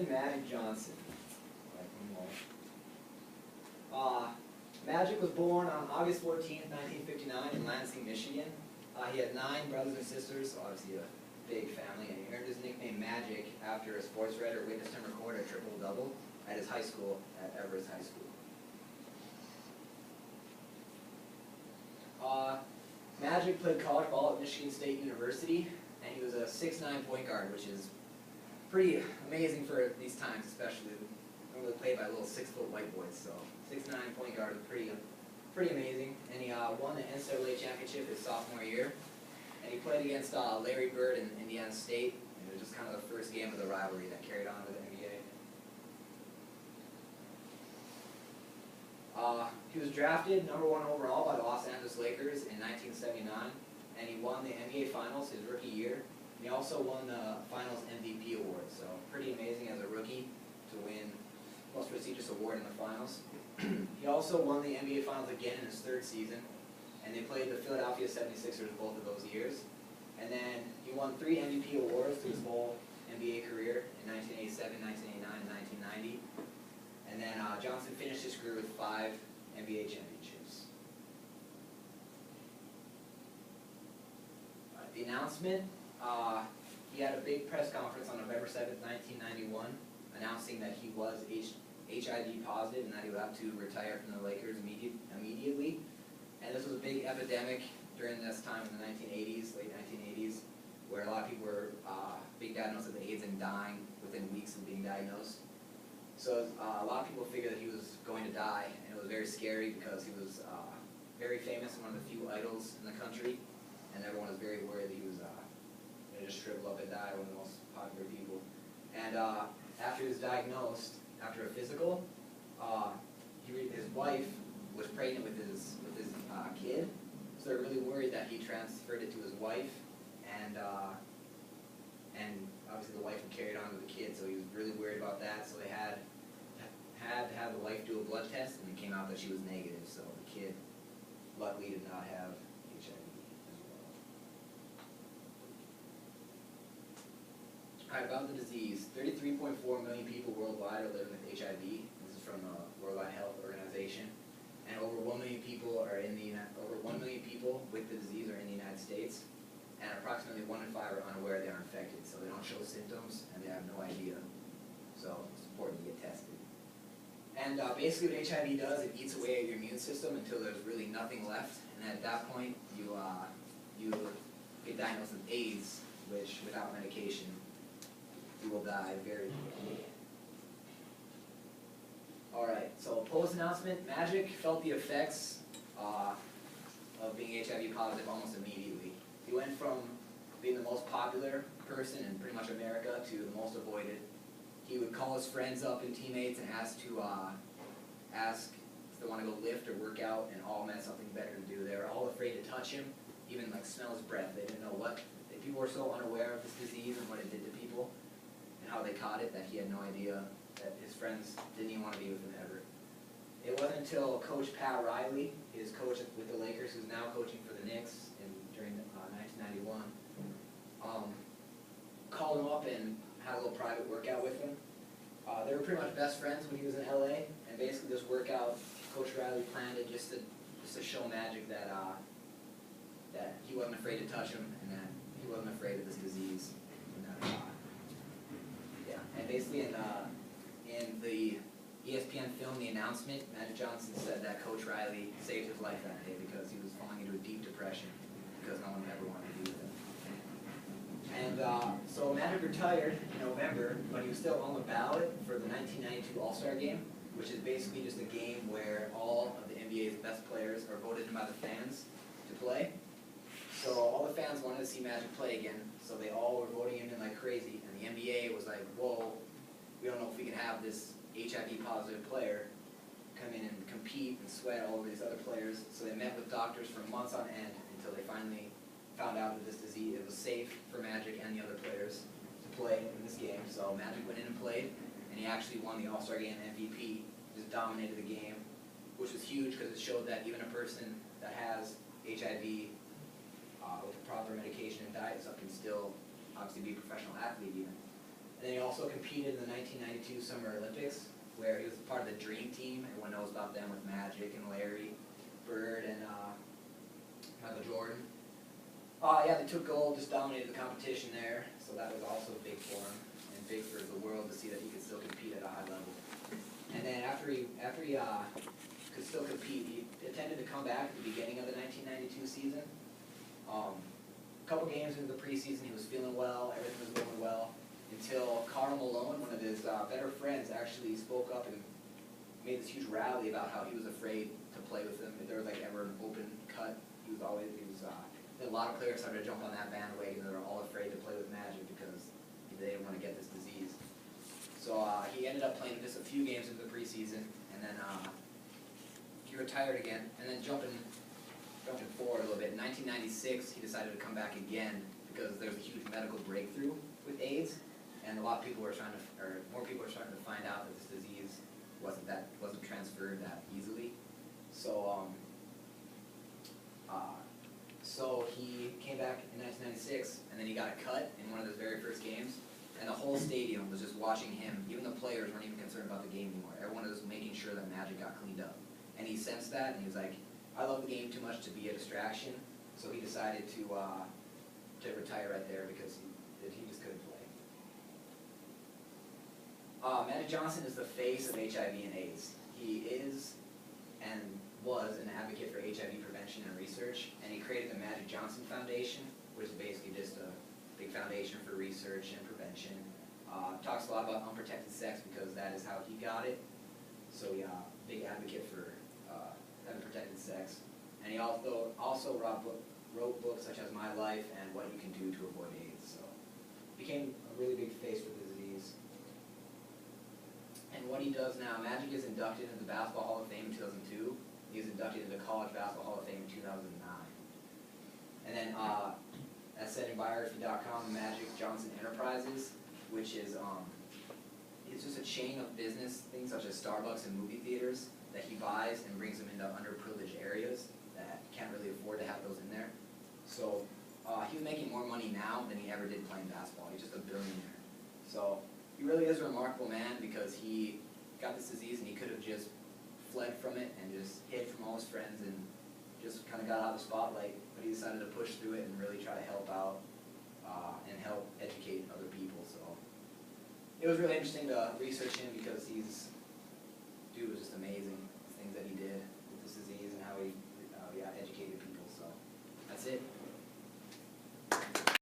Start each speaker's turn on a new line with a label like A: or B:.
A: Calvin Magic Johnson. Magic was born on August 14th, 1959 in Lansing, Michigan. He had 9 brothers and sisters, so obviously a big family, and he earned his nickname Magic after a sports writer witnessed him record a triple-double at his high school, at Everest High School. Magic played college ball at Michigan State University, and he was a 6'9" point guard, which is pretty amazing for these times, especially. Normally played by little 6-foot white boys, so 6'9" point guard is pretty amazing. And he won the NCAA championship his sophomore year, and he played against Larry Bird in Indiana State, and it was just kind of the first game of the rivalry that carried on to the NBA. He was drafted #1 overall by the Los Angeles Lakers in 1979, and he won the NBA Finals his rookie year. And he also won the Finals MVP award, so pretty amazing as a rookie to win the most prestigious award in the Finals. He also won the NBA Finals again in his 3rd season, and they played the Philadelphia 76ers both of those years. And then he won 3 MVP awards through his whole NBA career in 1987, 1989, and 1990. And then Johnson finished his career with 5 NBA championships. The announcement, he had a big press conference on November 7th, 1991, announcing that he was HIV positive and that he would have to retire from the Lakers immediately. And this was a big epidemic during this time in the 1980s, late 1980s, where a lot of people were being diagnosed with AIDS and dying within weeks of being diagnosed. So a lot of people figured that he was going to die, and it was very scary because he was very famous, one of the few idols in the country, and everyone was very worried that he was going to just shrivel up and die, one of the most popular people. And after he was diagnosed, after a physical, his wife was pregnant with his kid, so they're really worried that he transferred it to his wife, and obviously the wife would carry it on to the kid, so he was really worried about that. So they had to have the wife do a blood test, and it came out that she was negative, so the kid luckily did not have HIV as well. Alright, about the disease. 33.4 million people worldwide are living with HIV. This is from the World Health Organization. And over 1 million people are over 1 million people with the disease are in the United States. And approximately 1 in 5 are unaware they are infected, so they don't show symptoms and they have no idea. So it's important to get tested. And basically what HIV does, it eats away at your immune system until there's really nothing left. And at that point, you get diagnosed with AIDS, which without medication, you will die very quickly. Alright, so post-announcement, Magic felt the effects of being HIV positive almost immediately. He went from being the most popular person in pretty much America to the most avoided. He would call his friends up and teammates and ask if they want to go lift or work out, and all men had something better to do. They were all afraid to touch him, even like smell his breath. They didn't know what. People were so unaware of this disease and what it did to people and how they caught it that he had no idea that his friends didn't even want to be with him ever. It wasn't until Coach Pat Riley, his coach with the Lakers, who's now coaching for the Knicks during 1991, called him up and had a little private workout with him. They were pretty much best friends when he was in LA, and basically this workout, Coach Riley planned it just to show Magic that that he wasn't afraid to touch him and that he wasn't afraid of this disease. And basically in the ESPN film, The Announcement, Magic Johnson said that Coach Riley saved his life that day because he was falling into a deep depression because no one ever wanted to be with him. And so Magic retired in November, but he was still on the ballot for the 1992 All-Star Game, which is basically just a game where all of the NBA's best players are voted in by the fans to play. So all the fans wanted to see Magic play again, so they all were voting him in like crazy, and the NBA was like, whoa, we don't know if we can have this HIV positive player come in and compete and sweat all over these other players. So they met with doctors for months on end until they finally found out that this disease, it was safe for Magic and the other players to play in this game. So Magic went in and played, and he actually won the All-Star Game MVP, just dominated the game, which was huge because it showed that even a person that has HIV with the proper medication and diet and stuff can still obviously be a professional athlete even. And then he also competed in the 1992 Summer Olympics, where he was part of the Dream Team. Everyone knows about them with Magic and Larry Bird and Michael Jordan. Yeah, they took gold, just dominated the competition there, so that was also big for him, and big for the world to see that he could still compete at a high level. And then after he could still compete, he intended to come back at the beginning of the 1992 season. A couple games into the preseason, he was feeling well, everything was going well, until Karl Malone, one of his better friends, actually spoke up and made this huge rally about how he was afraid to play with him. If there was like ever an open cut, a lot of players started to jump on that bandwagon. They were all afraid to play with Magic because they didn't want to get this disease. So he ended up playing just a few games into the preseason, and then he retired again. And then jumping forward a little bit, in 1996 he decided to come back again because there was a huge medical breakthrough with AIDS, and a lot of people were more people were starting to find out that this disease wasn't transferred that easily. So he came back in 1996, and then he got a cut in one of his very first games, and the whole stadium was just watching him. Even the players weren't even concerned about the game anymore. Everyone was making sure that Magic got cleaned up. And he sensed that, and he was like, I love the game too much to be a distraction, so he decided to retire right there because he just couldn't play. Magic Johnson is the face of HIV and AIDS. He is and was an advocate for HIV prevention and research, and he created the Magic Johnson Foundation, which is basically just a big foundation for research and prevention. Talks a lot about unprotected sex because that is how he got it. So yeah, big advocate for unprotected sex. And he also wrote books such as My Life and What You Can Do to Avoid AIDS. So became a really big face for the disease. And what he does now, Magic is inducted into the Basketball Hall of Fame in 2002. He was inducted into the College Basketball Hall of Fame in 2009. And then, as said in biography.com, Magic Johnson Enterprises, which is it's just a chain of business things such as Starbucks and movie theaters that he buys and brings them into underprivileged areas that can't really afford to have those in there. So he's making more money now than he ever did playing basketball. He's just a billionaire. So he really is a remarkable man because he got this disease and he could have just fled from it and just hid from all his friends and just kind of got out of the spotlight, but he decided to push through it and really try to help out and help educate other people. So it was really interesting to research him because dude was just amazing, the things that he did.